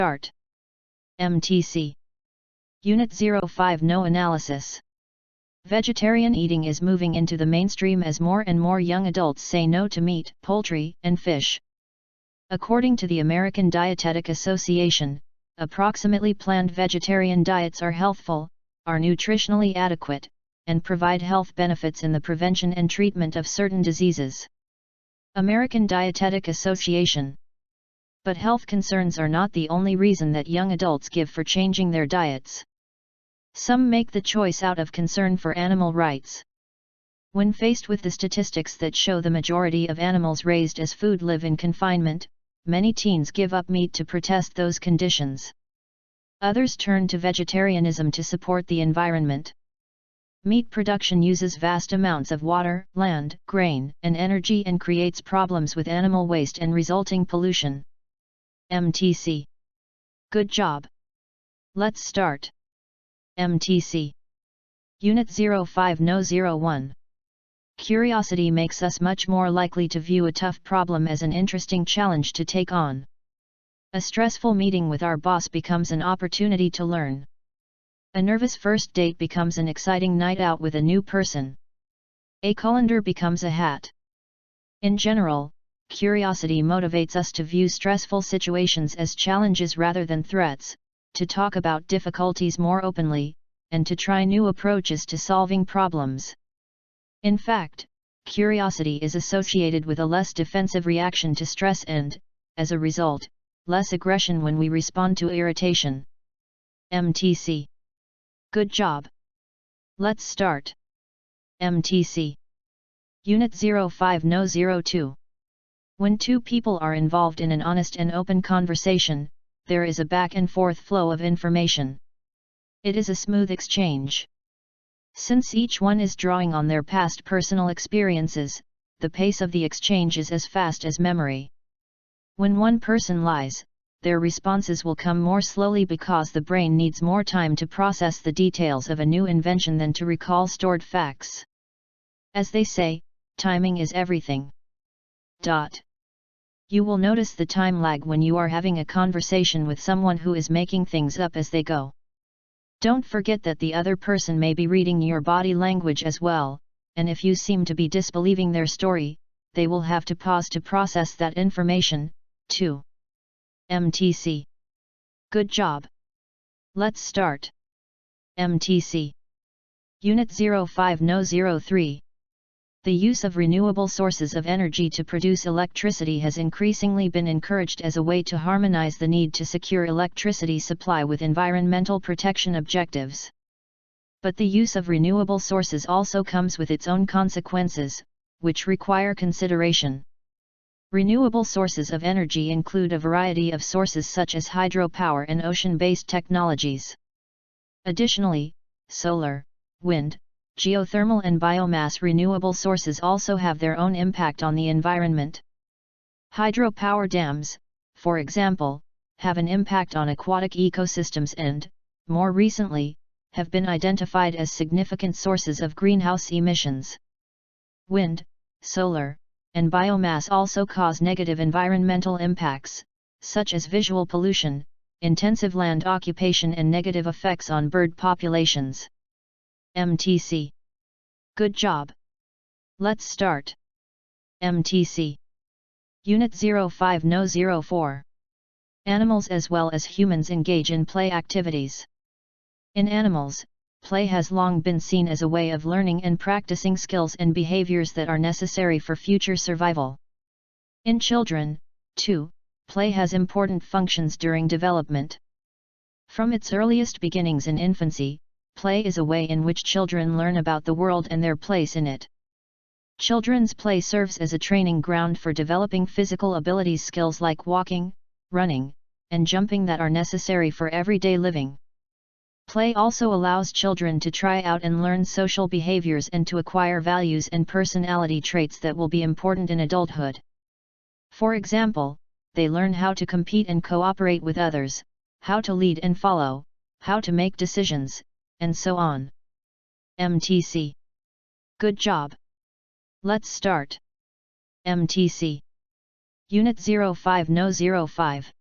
Start. MTC. Unit 05 No Analysis. Vegetarian eating is moving into the mainstream as more and more young adults say no to meat, poultry, and fish. According to the American Dietetic Association, approximately planned vegetarian diets are healthful, are nutritionally adequate, and provide health benefits in the prevention and treatment of certain diseases. American Dietetic Association. But health concerns are not the only reason that young adults give for changing their diets. Some make the choice out of concern for animal rights. When faced with the statistics that show the majority of animals raised as food live in confinement, many teens give up meat to protest those conditions. Others turn to vegetarianism to support the environment. Meat production uses vast amounts of water, land, grain, and energy and creates problems with animal waste and resulting pollution. MTC. Good job. Let's start. MTC. Unit 05 No 01. Curiosity makes us much more likely to view a tough problem as an interesting challenge to take on. A stressful meeting with our boss becomes an opportunity to learn. A nervous first date becomes an exciting night out with a new person. A colander becomes a hat. In general, curiosity motivates us to view stressful situations as challenges rather than threats, to talk about difficulties more openly, and to try new approaches to solving problems. In fact, curiosity is associated with a less defensive reaction to stress and, as a result, less aggression when we respond to irritation. MTC. Good job. Let's start. MTC. Unit 05 No 02. When two people are involved in an honest and open conversation, there is a back and forth flow of information. It is a smooth exchange. Since each one is drawing on their past personal experiences, the pace of the exchange is as fast as memory. When one person lies, their responses will come more slowly because the brain needs more time to process the details of a new invention than to recall stored facts. As they say, timing is everything. You will notice the time lag when you are having a conversation with someone who is making things up as they go. Don't forget that the other person may be reading your body language as well, and if you seem to be disbelieving their story, they will have to pause to process that information, too. MTC. Good job. Let's start. MTC. Unit 05 No 03. The use of renewable sources of energy to produce electricity has increasingly been encouraged as a way to harmonize the need to secure electricity supply with environmental protection objectives. But the use of renewable sources also comes with its own consequences, which require consideration. Renewable sources of energy include a variety of sources such as hydropower and ocean-based technologies. Additionally, solar, wind, geothermal and biomass renewable sources also have their own impact on the environment. Hydropower dams, for example, have an impact on aquatic ecosystems and, more recently, have been identified as significant sources of greenhouse emissions. Wind, solar, and biomass also cause negative environmental impacts, such as visual pollution, intensive land occupation and negative effects on bird populations. MTC. Good job. Let's start. MTC. Unit 05 No 04. Animals as well as humans engage in play activities. In animals, play has long been seen as a way of learning and practicing skills and behaviors that are necessary for future survival. In children, too, play has important functions during development. From its earliest beginnings in infancy, play is a way in which children learn about the world and their place in it. Children's play serves as a training ground for developing physical abilities, skills like walking, running, and jumping that are necessary for everyday living. Play also allows children to try out and learn social behaviors and to acquire values and personality traits that will be important in adulthood. For example, they learn how to compete and cooperate with others, how to lead and follow, how to make decisions, and so on. MTC. Good job. Let's start. MTC. Unit 05 No 05.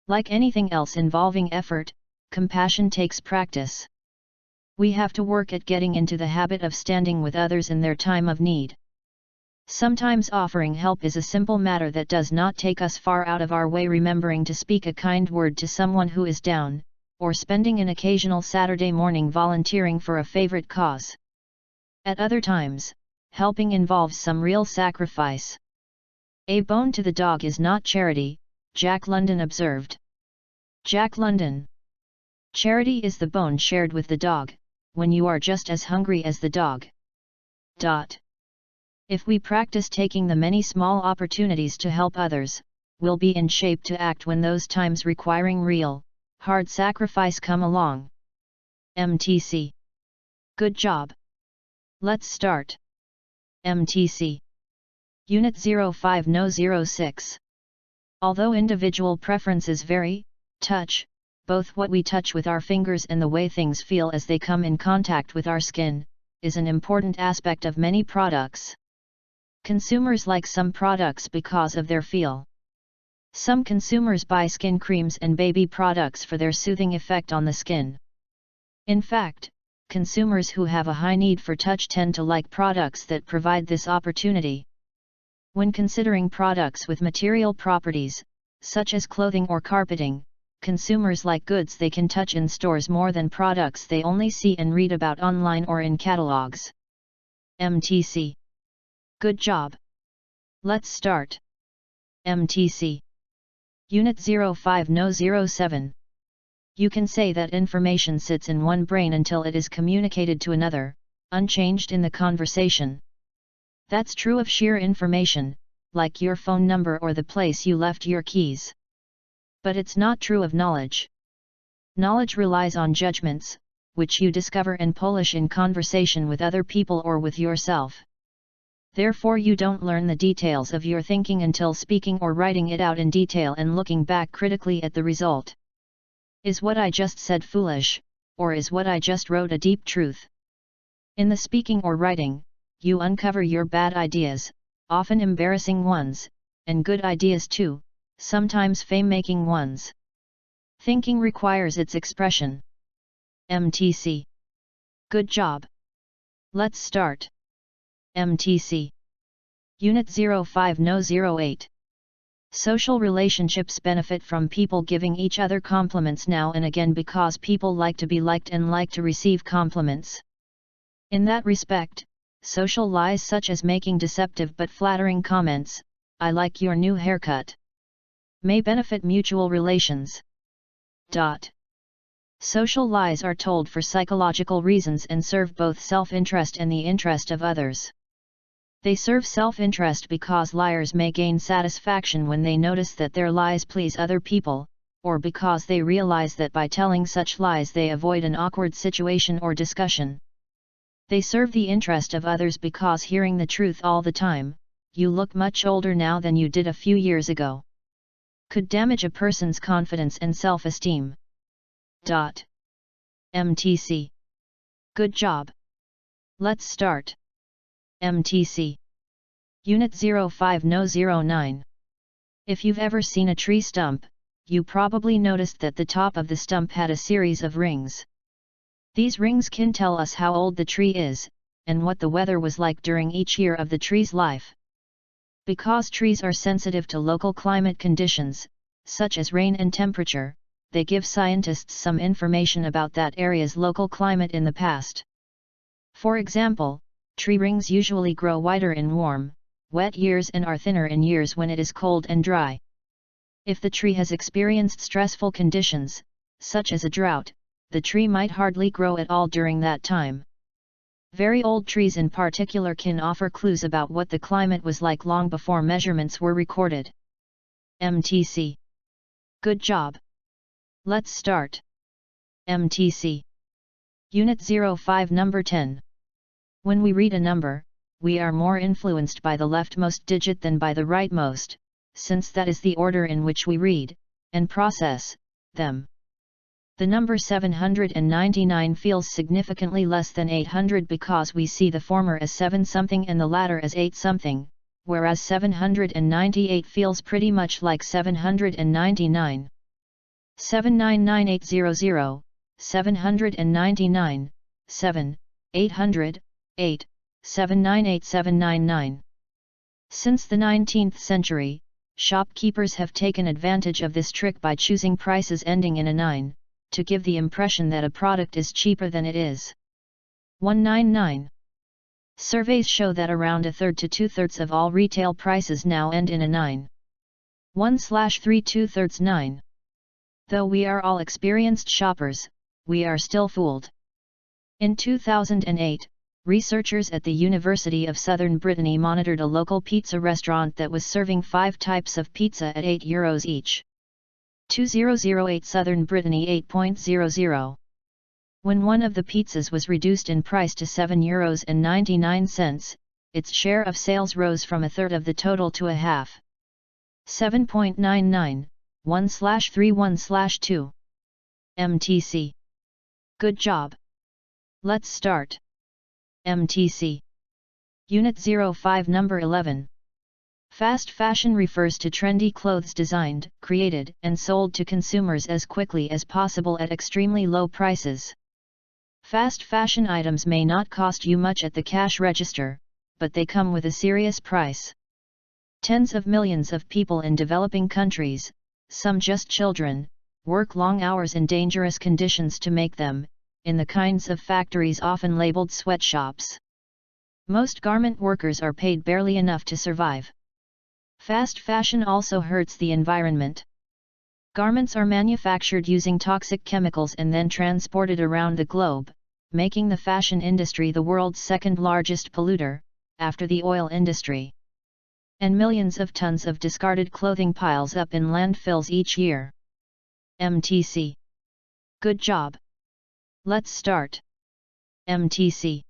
Like anything else involving effort, compassion takes practice. We have to work at getting into the habit of standing with others in their time of need. Sometimes offering help is a simple matter that does not take us far out of our way, remembering to speak a kind word to someone who is down, or spending an occasional Saturday morning volunteering for a favorite cause. At other times, helping involves some real sacrifice. A bone to the dog is not charity, Jack London observed. Jack London. Charity is the bone shared with the dog, when you are just as hungry as the dog. If we practice taking the many small opportunities to help others, we'll be in shape to act when those times requiring real, hard sacrifice come along. MTC. Good job. Let's start. MTC. Unit 05 No 06. Although individual preferences vary, touch, both what we touch with our fingers and the way things feel as they come in contact with our skin, is an important aspect of many products. Consumers like some products because of their feel. Some consumers buy skin creams and baby products for their soothing effect on the skin. In fact, consumers who have a high need for touch tend to like products that provide this opportunity. When considering products with material properties, such as clothing or carpeting, consumers like goods they can touch in stores more than products they only see and read about online or in catalogs. MTC. Good job. Let's start. MTC. Unit 05 No 07. You can say that information sits in one brain until it is communicated to another, unchanged in the conversation. That's true of sheer information, like your phone number or the place you left your keys. But it's not true of knowledge. Knowledge relies on judgments, which you discover and polish in conversation with other people or with yourself. Therefore you don't learn the details of your thinking until speaking or writing it out in detail and looking back critically at the result. Is what I just said foolish, or is what I just wrote a deep truth? In the speaking or writing, you uncover your bad ideas, often embarrassing ones, and good ideas too, sometimes fame-making ones. Thinking requires its expression. MTC. Good job. Let's start. MTC. Unit 05 No 08. Social relationships benefit from people giving each other compliments now and again because people like to be liked and like to receive compliments. In that respect, social lies such as making deceptive but flattering comments, "I like your new haircut," may benefit mutual relations. Social lies are told for psychological reasons and serve both self-interest and the interest of others. They serve self-interest because liars may gain satisfaction when they notice that their lies please other people, or because they realize that by telling such lies they avoid an awkward situation or discussion. They serve the interest of others because hearing the truth all the time, "You look much older now than you did a few years ago," could damage a person's confidence and self-esteem. MTC. Good job. Let's start. MTC. Unit 05 No 09. If you've ever seen a tree stump, you probably noticed that the top of the stump had a series of rings. These rings can tell us how old the tree is, and what the weather was like during each year of the tree's life. Because trees are sensitive to local climate conditions, such as rain and temperature, they give scientists some information about that area's local climate in the past. For example, tree rings usually grow wider in warm, wet years and are thinner in years when it is cold and dry. If the tree has experienced stressful conditions, such as a drought, the tree might hardly grow at all during that time. Very old trees in particular can offer clues about what the climate was like long before measurements were recorded. MTC. Good job. Let's start. MTC. Unit 05 Number 10. When we read a number, we are more influenced by the leftmost digit than by the rightmost, since that is the order in which we read, and process, them. The number 799 feels significantly less than 800 because we see the former as 7-something and the latter as 8-something, whereas 798 feels pretty much like 799. 799800, 799, 7, 800, 8, 798799. Since the 19th century, shopkeepers have taken advantage of this trick by choosing prices ending in a 9, to give the impression that a product is cheaper than it is. 199. Surveys show that around a third to two-thirds of all retail prices now end in a 9. 1/3 2/3 9. Though we are all experienced shoppers, we are still fooled. In 2008, researchers at the University of Southern Brittany monitored a local pizza restaurant that was serving 5 types of pizza at €8 each. 2008 Southern Brittany 8.00. When one of the pizzas was reduced in price to €7.99, its share of sales rose from a third of the total to a half. 7.99, 1/3 1/2. MTC. Good job. Let's start. MTC. Unit 05 Number 11. Fast fashion refers to trendy clothes designed, created, and sold to consumers as quickly as possible at extremely low prices. Fast fashion items may not cost you much at the cash register, but they come with a serious price. Tens of millions of people in developing countries, some just children, work long hours in dangerous conditions to make them, in the kinds of factories often labeled sweatshops. Most garment workers are paid barely enough to survive. Fast fashion also hurts the environment. Garments are manufactured using toxic chemicals and then transported around the globe, making the fashion industry the world's second largest polluter, after the oil industry. And millions of tons of discarded clothing piles up in landfills each year. MTC. Good job. Let's start. MTC.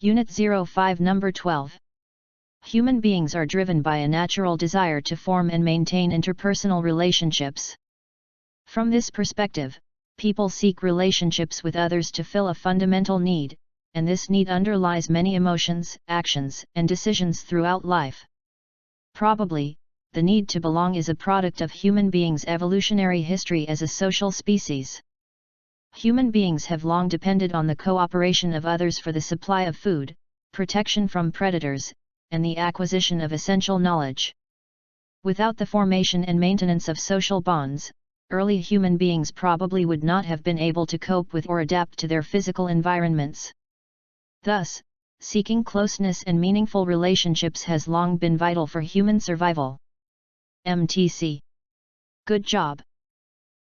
Unit 05 Number 12. Human beings are driven by a natural desire to form and maintain interpersonal relationships. From this perspective, people seek relationships with others to fill a fundamental need, and this need underlies many emotions, actions, and decisions throughout life. Probably, the need to belong is a product of human beings' evolutionary history as a social species. Human beings have long depended on the cooperation of others for the supply of food, protection from predators, and the acquisition of essential knowledge. Without the formation and maintenance of social bonds, early human beings probably would not have been able to cope with or adapt to their physical environments. Thus, seeking closeness and meaningful relationships has long been vital for human survival. MTC. Good job.